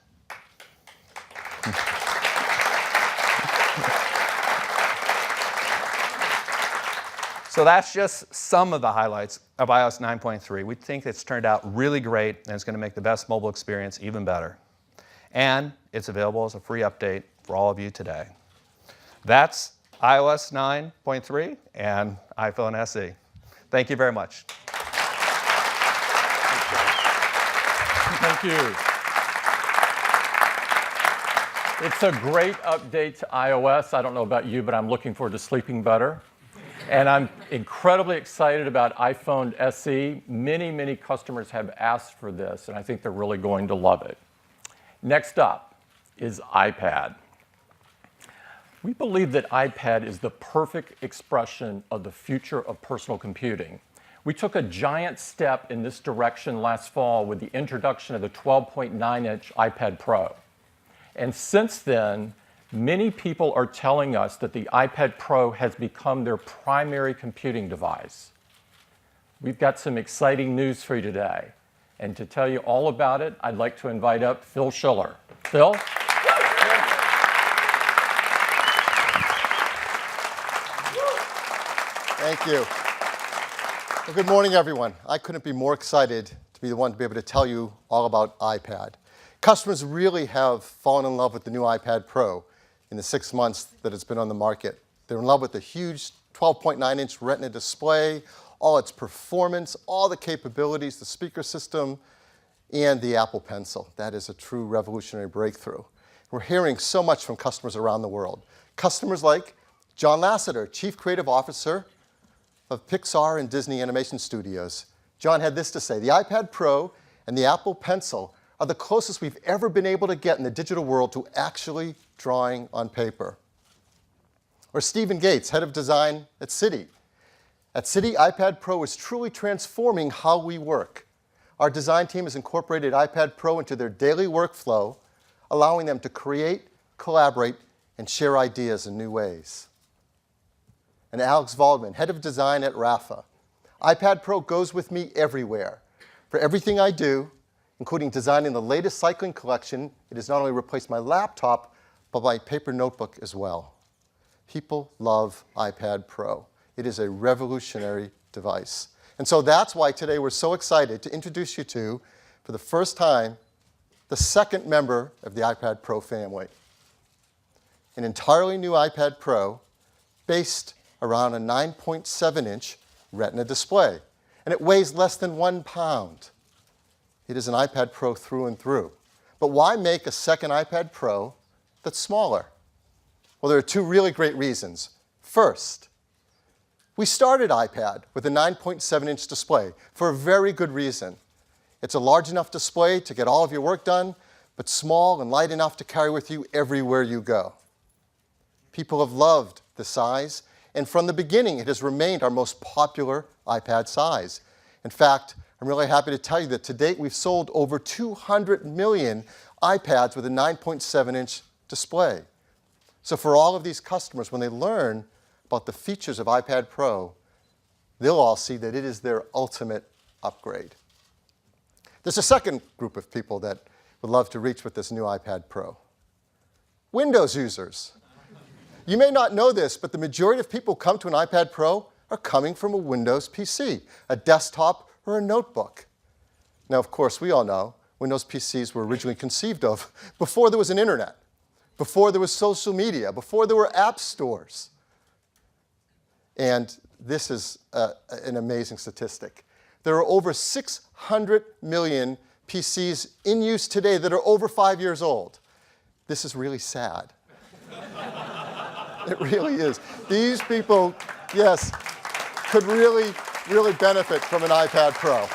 So that's just some of the highlights of iOS 9.3. We think it's turned out really great, and it's going to make the best mobile experience even better. And it's available as a free update for all of you today. That's iOS 9.3 and iPhone SE. Thank you very much. Thank you. It's a great update to iOS. I don't know about you, but I'm looking forward to sleeping better. And I'm incredibly excited about iPhone SE. Many, many customers have asked for this, and I think they're really going to love it. Next up is iPad. We believe that iPad is the perfect expression of the future of personal computing. We took a giant step in this direction last fall with the introduction of the 12.9-inch iPad Pro. And since then, many people are telling us that the iPad Pro has become their primary computing device. We've got some exciting news for you today. And to tell you all about it, I'd like to invite up Phil Schiller. Phil? Thank you. Well, good morning, everyone. I couldn't be more excited to be the one to be able to tell you all about iPad. Customers really have fallen in love with the new iPad Pro in the 6 months that it's been on the market. They're in love with the huge 12.9-inch Retina display, all its performance, all the capabilities, the speaker system, and the Apple Pencil. That is a true revolutionary breakthrough. We're hearing so much from customers around the world. Customers like John Lasseter, Chief Creative Officer of Pixar and Disney Animation Studios. John had this to say: the iPad Pro and the Apple Pencil are the closest we've ever been able to get in the digital world to actually drawing on paper. Or Stephen Gates, head of design at Citi. At Citi, iPad Pro is truly transforming how we work. Our design team has incorporated iPad Pro into their daily workflow, allowing them to create, collaborate, and share ideas in new ways. And Alex Waldman, head of design at Rafa. iPad Pro goes with me everywhere. For everything I do, including designing the latest cycling collection, it has not only replaced my laptop, but my paper notebook as well. People love iPad Pro. It is a revolutionary device. And so that's why today we're so excited to introduce you to, for the first time, the second member of the iPad Pro family. An entirely new iPad Pro based around a 9.7-inch Retina display. And it weighs less than 1 pound. It is an iPad Pro through and through. But why make a second iPad Pro that's smaller? Well, there are two really great reasons. First, we started iPad with a 9.7-inch display for a very good reason. It's a large enough display to get all of your work done, but small and light enough to carry with you everywhere you go. People have loved the size, and from the beginning, it has remained our most popular iPad size. In fact, I'm really happy to tell you that to date, we've sold over 200 million iPads with a 9.7-inch display. So for all of these customers, when they learn about the features of iPad Pro, they'll all see that it is their ultimate upgrade. There's a second group of people that would love to reach with this new iPad Pro. Windows users. You may not know this, but the majority of people who come to an iPad Pro are coming from a Windows PC, a desktop, or a notebook. Now, of course, we all know Windows PCs were originally conceived of before there was an internet, before there was social media, before there were app stores. And this is an amazing statistic. There are over 600 million PCs in use today that are over 5 years old. This is really sad. It really is. These people, yes, could really benefit from an iPad Pro.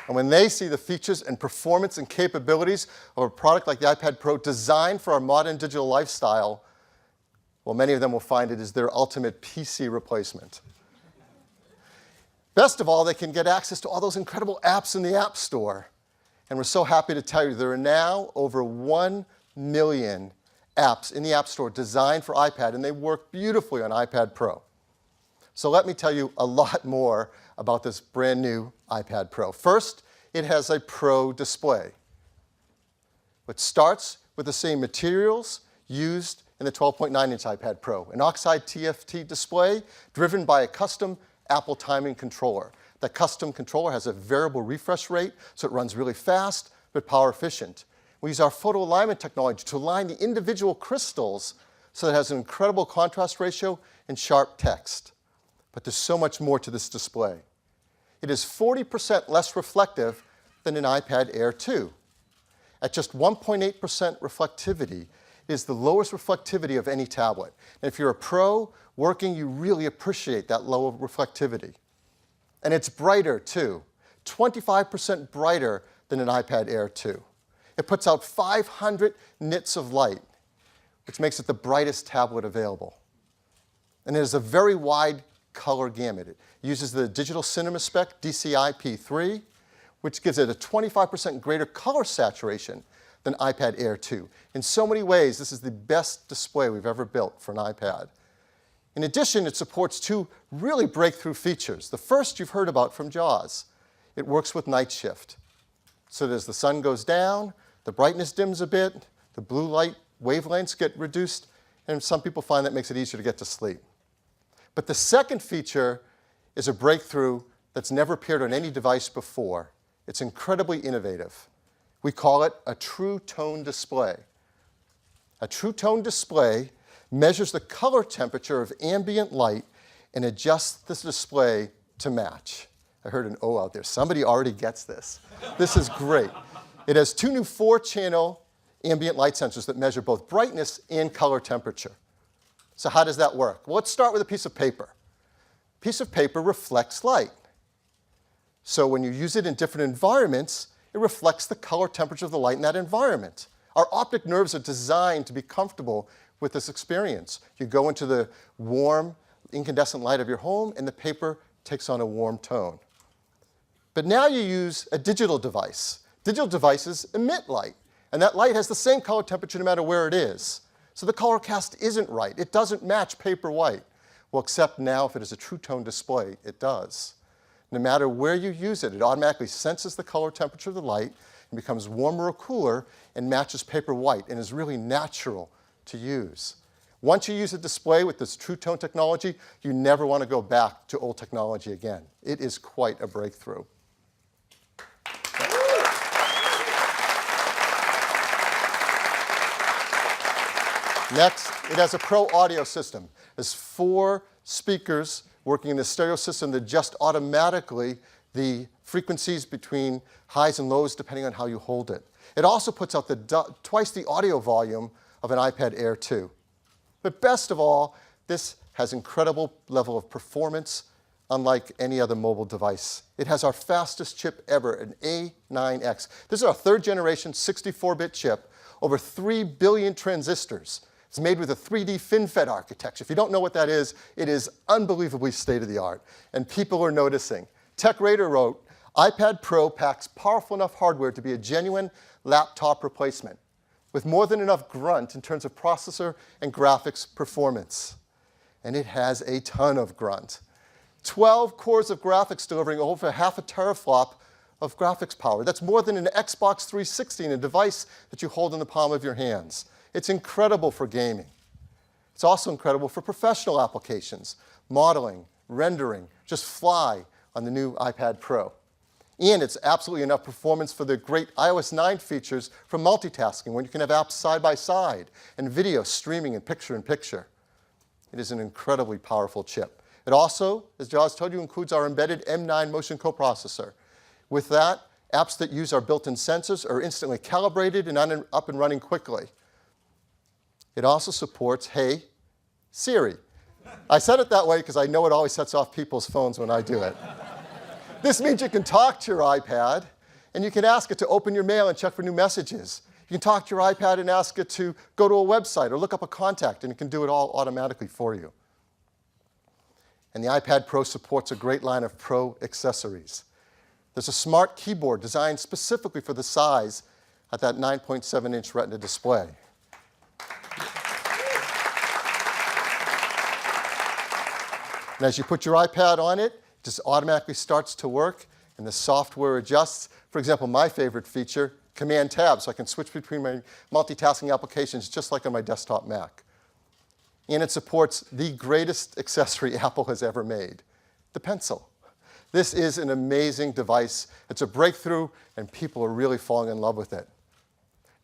And when they see the features and performance and capabilities of a product like the iPad Pro designed for our modern digital lifestyle, well, many of them will find it is their ultimate PC replacement. Best of all, they can get access to all those incredible apps in the App Store. And we're so happy to tell you there are now over 1 million apps in the App Store designed for iPad, and they work beautifully on iPad Pro. So let me tell you a lot more about this brand new iPad Pro. First, it has a Pro display. It starts with the same materials used in the 12.9-inch iPad Pro, an Oxide TFT display driven by a custom Apple timing controller. That custom controller has a variable refresh rate, so it runs really fast but power efficient. We use our photo alignment technology to align the individual crystals so that it has an incredible contrast ratio and sharp text. But there's so much more to this display. It is 40% less reflective than an iPad Air 2. At just 1.8% reflectivity, it is the lowest reflectivity of any tablet. And if you're a pro working, you really appreciate that low reflectivity. And it's brighter, too, 25% brighter than an iPad Air 2. It puts out 500 nits of light, which makes it the brightest tablet available. And it has a very wide color gamut. It uses the Digital Cinema Spec DCI-P3, which gives it a 25% greater color saturation than iPad Air 2. In so many ways, this is the best display we've ever built for an iPad. In addition, it supports two really breakthrough features. The first you've heard about from JAWS. It works with night shift. So that as the sun goes down, the brightness dims a bit, the blue light wavelengths get reduced, and some people find that makes it easier to get to sleep. But the second feature is a breakthrough that's never appeared on any device before. It's incredibly innovative. We call it a True Tone display. A True Tone display measures the color temperature of ambient light and adjusts the display to match. I heard an O out there. Somebody already gets this. This is great. It has two new 4-channel ambient light sensors that measure both brightness and color temperature. So how does that work? Well, let's start with a piece of paper. A piece of paper reflects light. So when you use it in different environments, it reflects the color temperature of the light in that environment. Our optic nerves are designed to be comfortable with this experience. You go into the warm, incandescent light of your home, and the paper takes on a warm tone. But now you use a digital device. Digital devices emit light, and that light has the same color temperature no matter where it is. So the color cast isn't right. It doesn't match paper white. Well, except now if it is a True Tone display, it does. No matter where you use it, it automatically senses the color temperature of the light and becomes warmer or cooler and matches paper white and is really natural to use. Once you use a display with this True Tone technology, you never want to go back to old technology again. It is quite a breakthrough. Next, it has a Pro audio system. There's 4 speakers working in the stereo system that adjust automatically the frequencies between highs and lows depending on how you hold it. It also puts out twice the audio volume of an iPad Air 2. But best of all, this has incredible level of performance unlike any other mobile device. It has our fastest chip ever, an A9X. This is our 3rd generation 64-bit chip, over 3 billion transistors. It's made with a 3D FinFET architecture. If you don't know what that is, it is unbelievably state-of-the-art, and people are noticing. TechRadar wrote, iPad Pro packs powerful enough hardware to be a genuine laptop replacement, with more than enough grunt in terms of processor and graphics performance. And it has a ton of grunt. 12 cores of graphics delivering over half a teraflop of graphics power. That's more than an Xbox 360 in a device that you hold in the palm of your hands. It's incredible for gaming. It's also incredible for professional applications, modeling, rendering, just fly on the new iPad Pro. And it's absolutely enough performance for the great iOS 9 features for multitasking, when you can have apps side by side and video streaming in picture-in-picture. It is an incredibly powerful chip. It also, as Jaws told you, includes our embedded M9 motion coprocessor. With that, apps that use our built-in sensors are instantly calibrated and up and running quickly. It also supports Hey Siri. I said it that way because I know it always sets off people's phones when I do it. This means you can talk to your iPad, and you can ask it to open your mail and check for new messages. You can talk to your iPad and ask it to go to a website or look up a contact, and it can do it all automatically for you. And the iPad Pro supports a great line of Pro accessories. There's a smart keyboard designed specifically for the size at that 9.7-inch Retina display. And as you put your iPad on it, it just automatically starts to work, and the software adjusts. For example, my favorite feature, Command Tab, so I can switch between my multitasking applications just like on my desktop Mac. And it supports the greatest accessory Apple has ever made, the Pencil. This is an amazing device. It's a breakthrough, and people are really falling in love with it.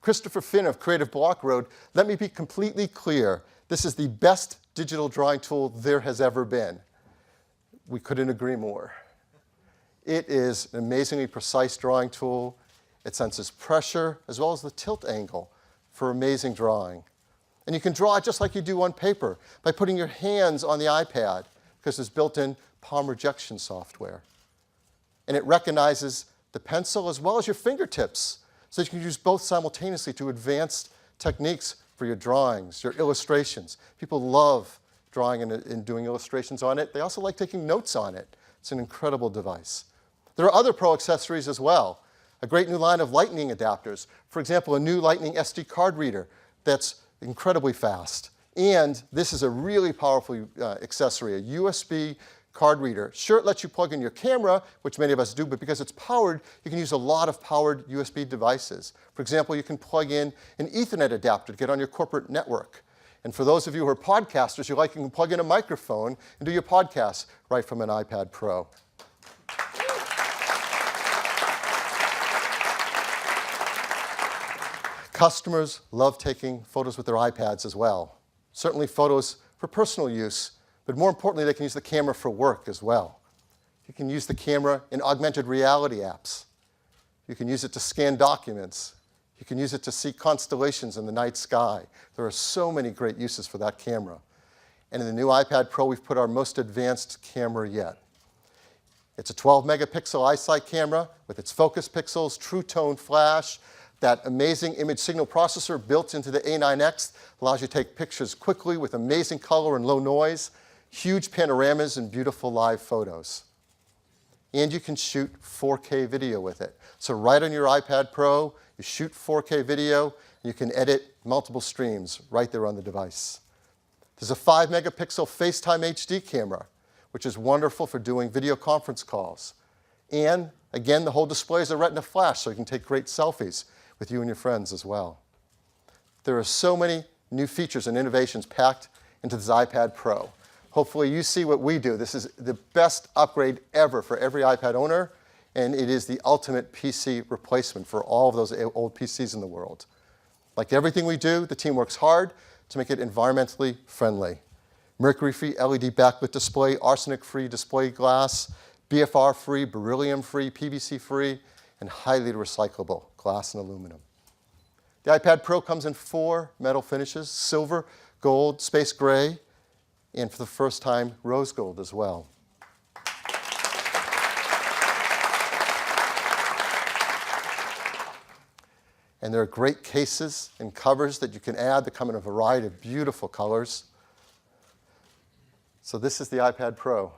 Christopher Finn of Creative Block wrote, "Let me be completely clear. This is the best digital drawing tool there has ever been." We couldn't agree more. It is an amazingly precise drawing tool. It senses pressure as well as the tilt angle for amazing drawing. And you can draw just like you do on paper by putting your hands on the iPad because there's built-in palm rejection software. And it recognizes the pencil as well as your fingertips, so you can use both simultaneously to advanced techniques for your drawings, your illustrations. People love drawing and doing illustrations on it. They also like taking notes on it. It's an incredible device. There are other Pro accessories as well. A great new line of Lightning adapters. For example, a new Lightning SD card reader that's incredibly fast. And this is a really powerful accessory, a USB card reader. Sure, it lets you plug in your camera, which many of us do, but because it's powered, you can use a lot of powered USB devices. For example, you can plug in an Ethernet adapter to get on your corporate network. And for those of you who are podcasters, you can plug in a microphone and do your podcasts right from an iPad Pro. Customers love taking photos with their iPads as well. Certainly photos for personal use, but more importantly, they can use the camera for work as well. You can use the camera in augmented reality apps. You can use it to scan documents. You can use it to see constellations in the night sky. There are so many great uses for that camera. And in the new iPad Pro, we've put our most advanced camera yet. It's a 12-megapixel iSight camera with its focus pixels, true tone flash. That amazing image signal processor built into the A9X allows you to take pictures quickly with amazing color and low noise, huge panoramas, and beautiful live photos. And you can shoot 4K video with it. So right on your iPad Pro, you shoot 4K video, and you can edit multiple streams right there on the device. There's a 5-megapixel FaceTime HD camera, which is wonderful for doing video conference calls. And again, the whole display is a Retina flash, so you can take great selfies with you and your friends as well. There are so many new features and innovations packed into this iPad Pro. Hopefully you see what we do. This is the best upgrade ever for every iPad owner, and it is the ultimate PC replacement for all of those old PCs in the world. Like everything we do, the team works hard to make it environmentally friendly. Mercury-free LED backlit display, arsenic-free display glass, BFR-free, beryllium-free, PVC-free, and highly recyclable glass and aluminum. The iPad Pro comes in 4 metal finishes: silver, gold, space gray, and for the first time, rose gold as well. And there are great cases and covers that you can add that come in a variety of beautiful colors. So this is the iPad Pro.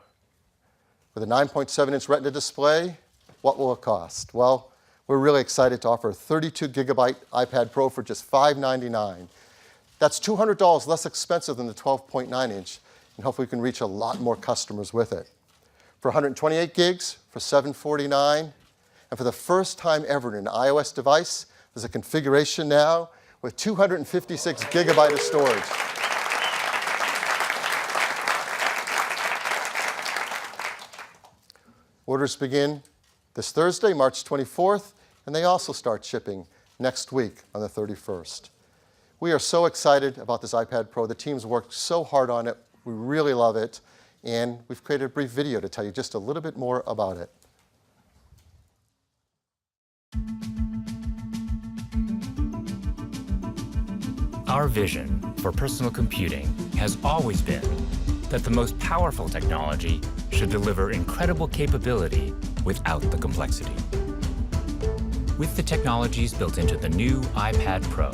With a 9.7-inch Retina display, what will it cost? Well, we're really excited to offer a 32-gigabyte iPad Pro for just $599. That's $200 less expensive than the 12.9-inch, and hopefully we can reach a lot more customers with it. For 128 gigs, for $749, and for the first time ever in an iOS device, there's a configuration now with 256 gigabytes of storage. Orders begin this Thursday, March 24th, and they also start shipping next week on the 31st. We are so excited about this iPad Pro. The team's worked so hard on it. We really love it, and we've created a brief video to tell you just a little bit more about it. Our vision for personal computing has always been that the most powerful technology should deliver incredible capability without the complexity. With the technologies built into the new iPad Pro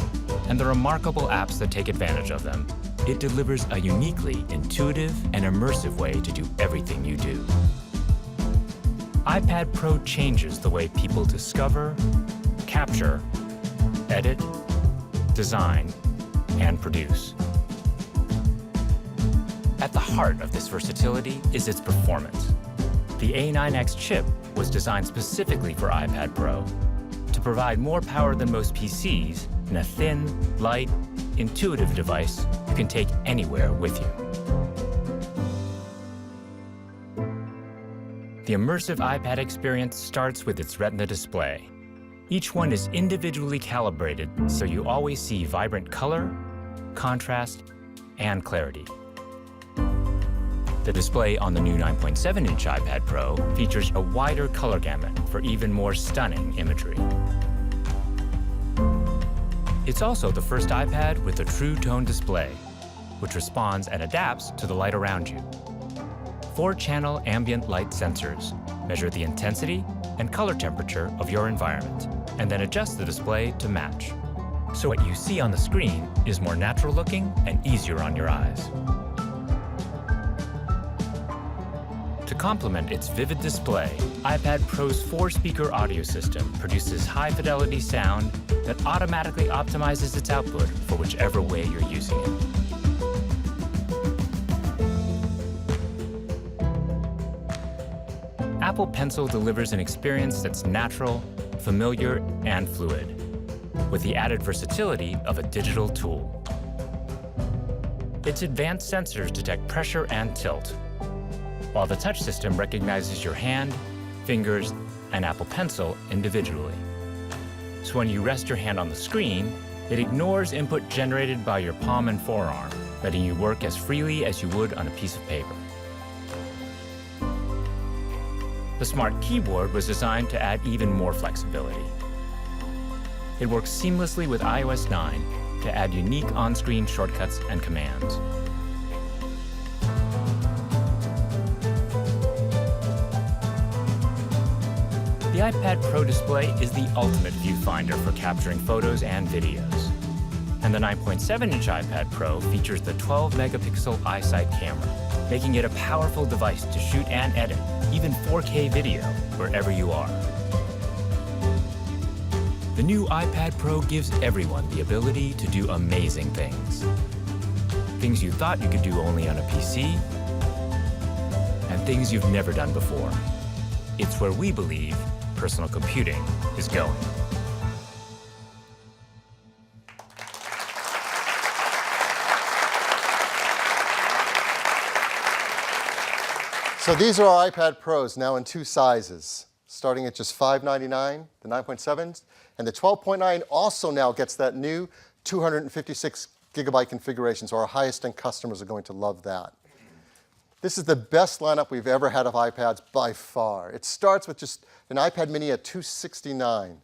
and the remarkable apps that take advantage of them, it delivers a uniquely intuitive and immersive way to do everything you do. iPad Pro changes the way people discover, capture, edit, design, and produce. At the heart of this versatility is its performance. The A9X chip was designed specifically for iPad Pro to provide more power than most PCs in a thin, light, intuitive device you can take anywhere with you. The immersive iPad experience starts with its Retina display. Each one is individually calibrated so you always see vibrant color, contrast, and clarity. The display on the new 9.7-inch iPad Pro features a wider color gamut for even more stunning imagery. It's also the first iPad with a true tone display, which responds and adapts to the light around you. 4-channel ambient light sensors measure the intensity and color temperature of your environment, and then adjust the display to match. So what you see on the screen is more natural looking and easier on your eyes. To complement its vivid display, iPad Pro's 4-speaker audio system produces high-fidelity sound that automatically optimizes its output for whichever way you're using it. Apple Pencil delivers an experience that's natural, familiar, and fluid, with the added versatility of a digital tool. Its advanced sensors detect pressure and tilt, while the touch system recognizes your hand, fingers, and Apple Pencil individually. So when you rest your hand on the screen, it ignores input generated by your palm and forearm, letting you work as freely as you would on a piece of paper. The Smart Keyboard was designed to add even more flexibility. It works seamlessly with iOS 9 to add unique on-screen shortcuts and commands. The iPad Pro display is the ultimate viewfinder for capturing photos and videos. And the 9.7-inch iPad Pro features the 12-megapixel iSight camera, making it a powerful device to shoot and edit, even 4K video, wherever you are. The new iPad Pro gives everyone the ability to do amazing things. Things you thought you could do only on a PC, and things you've never done before. It's where we believe personal computing is going. So these are our iPad Pros, now in 2 sizes, starting at just $599, the 9.7s, and the 12.9 also now gets that new 256 gigabyte configuration, so our highest-end customers are going to love that. This is the best lineup we've ever had of iPads by far. It starts with just an iPad mini at $269.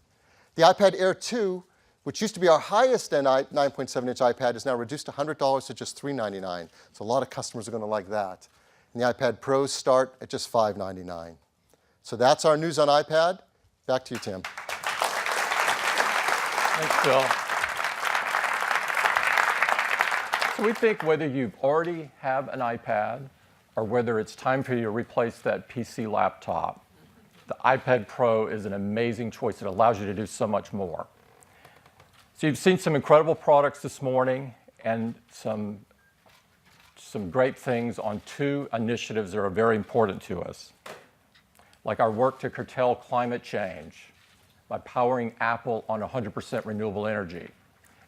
The iPad Air 2, which used to be our highest-end 9.7-inch iPad, is now reduced $100 to just $399. So a lot of customers are going to like that. And the iPad Pros start at just $599. So that's our news on iPad. Back to you, Tim. Thanks, Phil. So we think whether you've already have an iPad or whether it's time for you to replace that PC laptop, the iPad Pro is an amazing choice. It allows you to do so much more. So you've seen some incredible products this morning and some great things on 2 initiatives that are very important to us, like our work to curtail climate change by powering Apple on 100% renewable energy,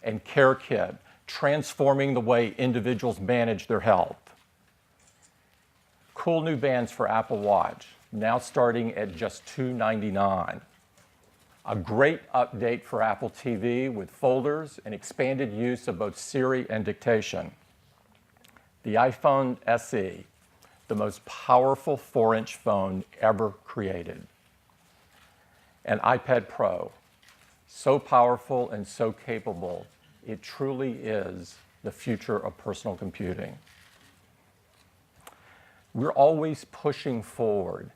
and CareKit, transforming the way individuals manage their health. Cool new bands for Apple Watch, now starting at just $299. A great update for Apple TV with folders and expanded use of both Siri and dictation. The iPhone SE, the most powerful 4-inch phone ever created. An iPad Pro, so powerful and so capable, it truly is the future of personal computing. We're always pushing forward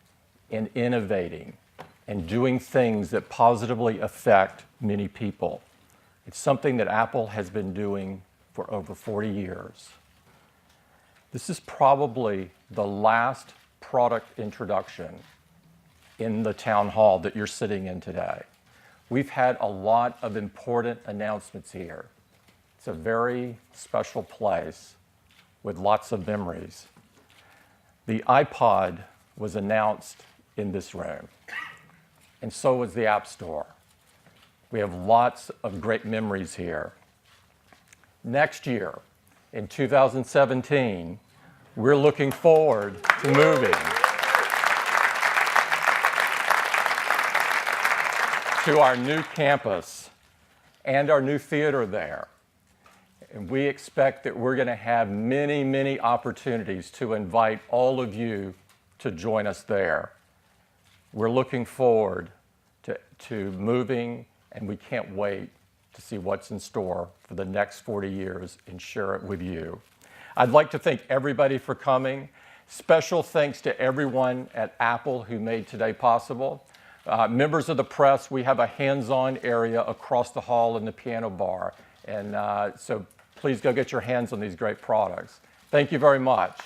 and innovating and doing things that positively affect many people. It's something that Apple has been doing for over 40 years. This is probably the last product introduction in the town hall that you're sitting in today. We've had a lot of important announcements here. It's a very special place with lots of memories. The iPod was announced in this room, and so was the App Store. We have lots of great memories here. Next year, in 2017, we're looking forward to moving to our new campus and our new theater there. And we expect that we're going to have many, many opportunities to invite all of you to join us there. We're looking forward to moving, and we can't wait to see what's in store for the next 40 years and share it with you. I'd like to thank everybody for coming. Special thanks to everyone at Apple who made today possible. Members of the press, we have a hands-on area across the hall in the piano bar. And so please go get your hands on these great products. Thank you very much.